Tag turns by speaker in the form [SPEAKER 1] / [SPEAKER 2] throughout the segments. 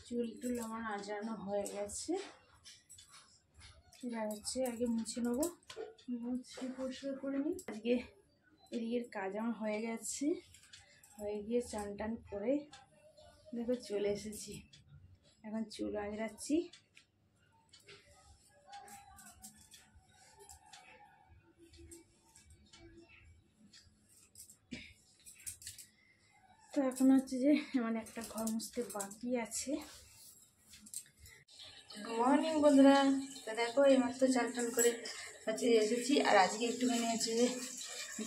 [SPEAKER 1] চুল টুল আমার আজানো হয়ে গেছে। এটা হচ্ছে আগে মুছে নেবো, মুছে পরিষ্কার করে নিই। আজকে এদিকের কাজ আমার হয়ে গেছে, হয়ে গিয়ে চান টান করে দেখো চলে এসেছি। এখন চুল আঁচড়াচ্ছি। তো এখন হচ্ছে যে মানে একটা ঘর মুছতে বাকি আছে। মর্নিং বন্ধুরা, তো দেখো এইমাত্র চান টান করে হচ্ছে এসেছি। আর আজকে একটুখানি হচ্ছে যে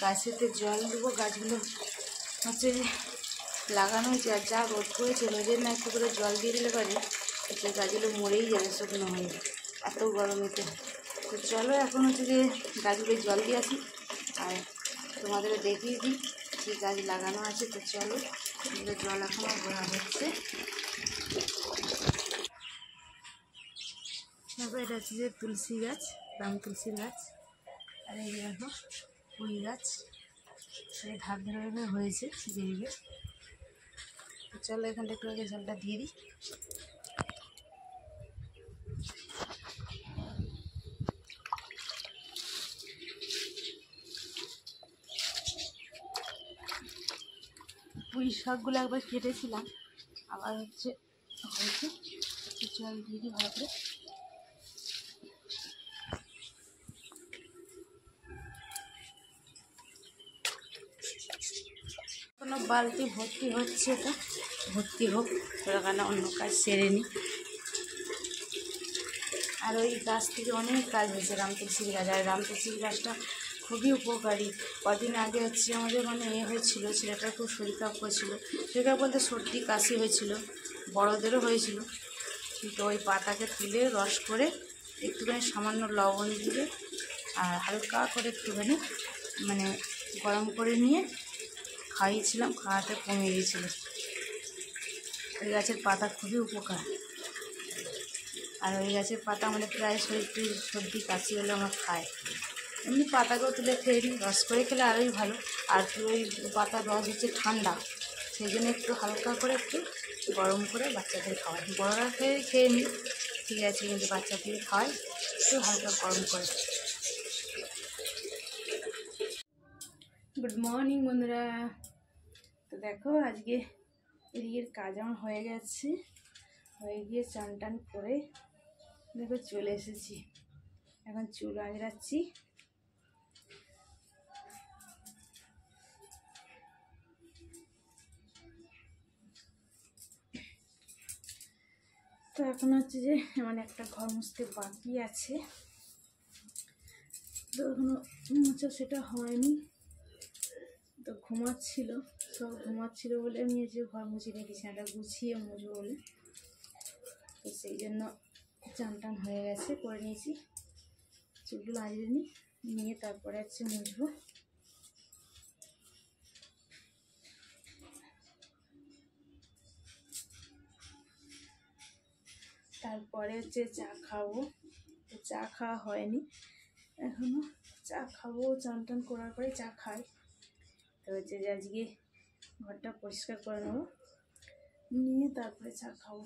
[SPEAKER 1] গাছেতে জল দেবো। গাছগুলো হচ্ছে লাগানো হয়েছে, আর যা রোদ পড়েছে, রোদের না একটু করে জল দিয়ে দিলে পারে হচ্ছে গাছগুলো মরেই যাবে, শুকনো হয়ে এত গরমেতে। তো চলো এখন হচ্ছে যে গাছগুলো জল দিয়ে আসি আর তোমাদের দেখিয়ে দিই কী গাছ লাগানো আছে। তো চলো, জল এখনও ভরা হচ্ছে। তারপর এটা হচ্ছে যে তুলসী গাছ, রাম তুলসীর গাছ। আর এই দেখো পুঁই গাছ, সেই ধার ধরে হয়েছে বেরিয়ে। চলো এখানটা একটু আগে জলটা দিয়ে দিই। পুঁই শাকগুলো একবার কেটেছিলাম, আবার হচ্ছে হয়েছে। জল দিয়ে দিই ভালো করে। কোনো বালতি ভর্তি হচ্ছে, তো ভর্তি হোক, ওখানে অন্য কাজ সেরে নিই। আর ওই গাছ থেকে অনেক কাজ হয়েছে, রাম তুলসীর গাছ। আর রাম তুলসীর গাছটা খুবই উপকারী। কদিন আগে হচ্ছে আমাদের মানে হয়েছিল, ছেলেটার খুব শরীর খারাপ হয়েছিল। শরীর খারাপ বলতে সর্দি কাশি হয়েছিল, বড়োদেরও হয়েছিল। তো ওই পাতাকে তুলে রস করে একটুখানি সামান্য লবণ দিয়ে আর হালকা করে একটুখানি মানে গরম করে নিয়ে খাইয়েছিলাম, খাওয়াতে কমে গিয়েছিল। ওই গাছের পাতা খুবই উপকার। আর ওই গাছের পাতা আমাদের প্রায় সর্দি কাশি হলে আমরা খাই। এমনি পাতাকেও তুলে খেয়ে নিই, রস করে খেলে আরোই ভালো। আর ওই পাতার রস হচ্ছে ঠান্ডা, সেই জন্য একটু হালকা করে একটু গরম করে বাচ্চাদের খাওয়াই। বড়রা খেয়ে নিই, ঠিক আছে, কিন্তু বাচ্চাদের খাওয়াই একটু হালকা গরম করে। গুড মর্নিং বন্ধুরা। তো দেখো আজকে এদিকের কাজ আমার হয়ে গেছে, হয়ে গিয়ে চান টান করে দেখো চলে এসেছি। এখন চুল আঁচড়াচ্ছি। তো এখন হচ্ছে যে মানে একটা ঘর মুছতে বাকি আছে, তো এখনো মুছা সেটা হয়নি। তো ঘুমাচ্ছিল, সব ঘুমাচ্ছিল বলে আমি যে ঘর মুছে রেখেছি, এটা গুছিয়ে মুছবো বলে। তো সেই জন্য চান টান হয়ে গেছে, করে নিয়েছি। চুলগুলো আঁচড়ে নিয়ে তারপরে হচ্ছে মুছবো। তারপরে হচ্ছে চা খাবো। তো চা খাওয়া হয়নি এখনো, চা খাবো। চান টান করার পরে চা খাই। তো হচ্ছে যে আজকে ঘরটা পরিষ্কার করে নেবো, নিয়ে তারপরে চা খাবো।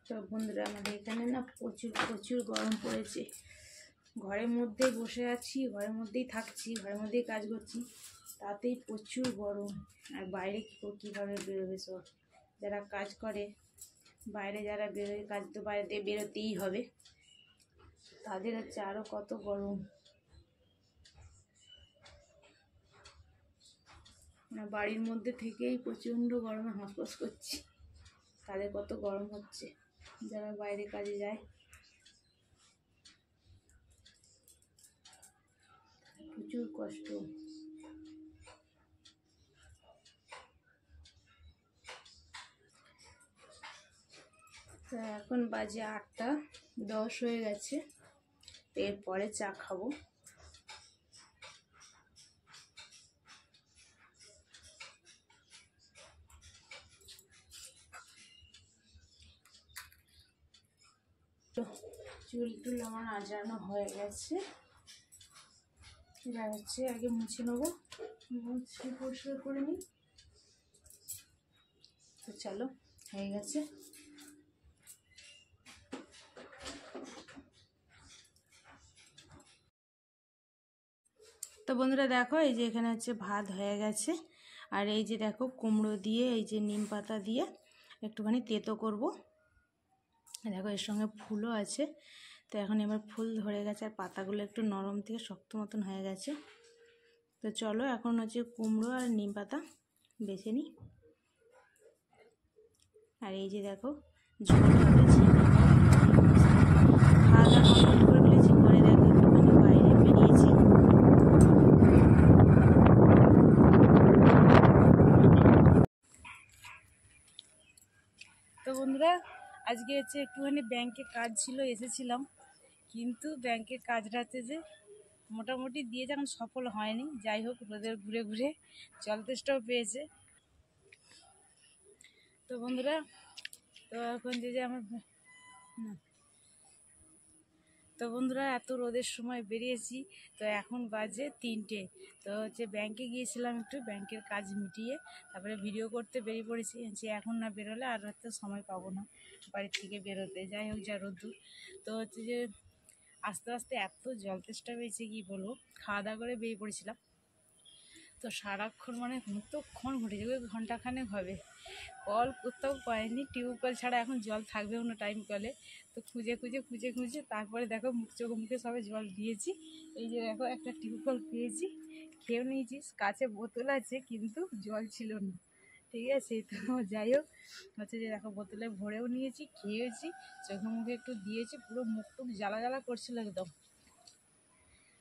[SPEAKER 1] তো বন্ধুরা, আমাদের এখানে না প্রচুর প্রচুর গরম পড়েছে। ঘরের মধ্যেই বসে আছি, ঘরের মধ্যেই থাকছি, ঘরের মধ্যেই কাজ করছি, তাতেই প্রচুর গরম। আর বাইরে কীভাবে বেরোবে সব যারা কাজ করে, বাইরে যারা বেরোয়, কাজ তো বাইরে বেরোতেই হবে, তাদের হচ্ছে আরও কত গরম। বাড়ির মধ্যে থেকেই প্রচণ্ড গরমে হাঁসফাঁস করছি, তাদের কত গরম হচ্ছে যারা বাইরে কাজে যায়। প্রচুর কষ্ট। তো এখন বাজে 8:10 হয়ে গেছে। এরপরে চা খাবো। তো চুল টুল আমার আজানো হয়ে গেছে, যা হচ্ছে আগে মুছে নেবো, মুছে পরিষ্কার করে নিই। তো চলো, হয়ে গেছে। তো বন্ধুরা দেখো, এই যে এখানে হচ্ছে ভাত হয়ে গেছে, আর এই যে দেখো কুমড়ো দিয়ে এই যে নিম পাতা দিয়ে একটুখানি তেতো করব। দেখো এর সঙ্গে ফুলও আছে। তো এখন এবার ফুল ধরে গেছে আর পাতাগুলো একটু নরম থেকে শক্ত মতন হয়ে গেছে। তো চলো এখন হচ্ছে কুমড়ো আর নিম পাতা বেছে নিই। আর এই যে দেখো ঝোল হবে, খাওয়া দাওয়া কমপ্লিট করে ফেলেছি, করে দেখো একটুখানি বাইরে বেরিয়েছি। তো বন্ধুরা আজকে হচ্ছে একটুখানি ব্যাংকে কাজ ছিল, এসেছিলাম, কিন্তু ব্যাংকের কাজটা হচ্ছে যে মোটামুটি দিয়ে যখন সফল হয়নি। যাই হোক, রোদের ঘুরে ঘুরে জল তেষ্টাও পেয়েছে। তো বন্ধুরা, তো এখন যে আমার তো বন্ধুরা এত রোদের সময় বেরিয়েছি, তো এখন বাজে 3টে। তো হচ্ছে ব্যাংকে গিয়েছিলাম, একটু ব্যাংকের কাজ মিটিয়ে তারপরে ভিডিও করতে বেরিয়ে পড়েছি। যে এখন না বেরোলে আর হয়তো সময় পাবো না বাড়ির থেকে বেরোতে। যাই হোক, যা রোদ্দুর। তো হচ্ছে যে আস্তে আস্তে এত জল তেষ্টা পেয়েছে কি বলবো। খাওয়া দাওয়া করে বেরিয়ে পড়েছিলাম, তো সারাক্ষণ মানে কতক্ষণ ঘুরেছে, ওই ঘন্টাখানেক হবে। কল কোথাও পায়নি, টিউবওয়েল ছাড়া এখন জল থাকবেও না টাইম কলে। তো খুঁজে খুঁজে খুঁজে খুঁজে তারপরে দেখো চোখ মুখে সবে জল দিয়েছি। এই যে দেখো একটা টিউবওয়েল পেয়েছি, খেয়েও নিয়েছি, কাছে বোতল আছে কিন্তু জল ছিল না। ঠিক আছে, তো যাই হোক হচ্ছে যে দেখো বোতলে ভরেও নিয়েছি, খেয়েছি, চোখে মুখে একটু দিয়েছি, পুরো মুখ টুক জ্বালা জ্বালা করছিল একদম,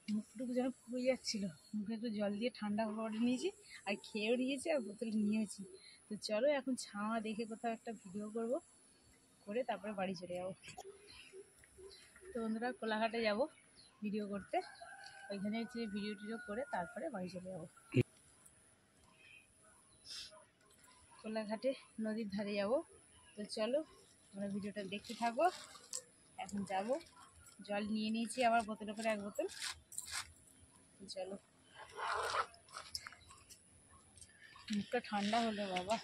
[SPEAKER 1] মুখটুকু যেন পুড়ে যাচ্ছিল। মুখে একটু জল দিয়ে ঠান্ডা করে নিয়েছি, আর খেয়েও নিয়েছি, আর বোতল নিয়েছি। তো চলো এখন ছাওয়া দেখে কোথাও একটা ভিডিও করব, করে তারপরে বাড়ি চলে যাবো। তো বন্ধুরা কোলাঘাটে যাব ভিডিও করতে, ওইখানে হচ্ছে ভিডিও টিডিও করে তারপরে বাড়ি চলে যাবো। কোলাঘাটে নদীর ধারে যাব। তো চলো আমরা ভিডিওটা দেখতে থাকবো। এখন যাব, জল নিয়ে নিয়েছি আবার বোতলে করে 1 বোতল। চলো, মুখটা ঠান্ডা হলো বাবা।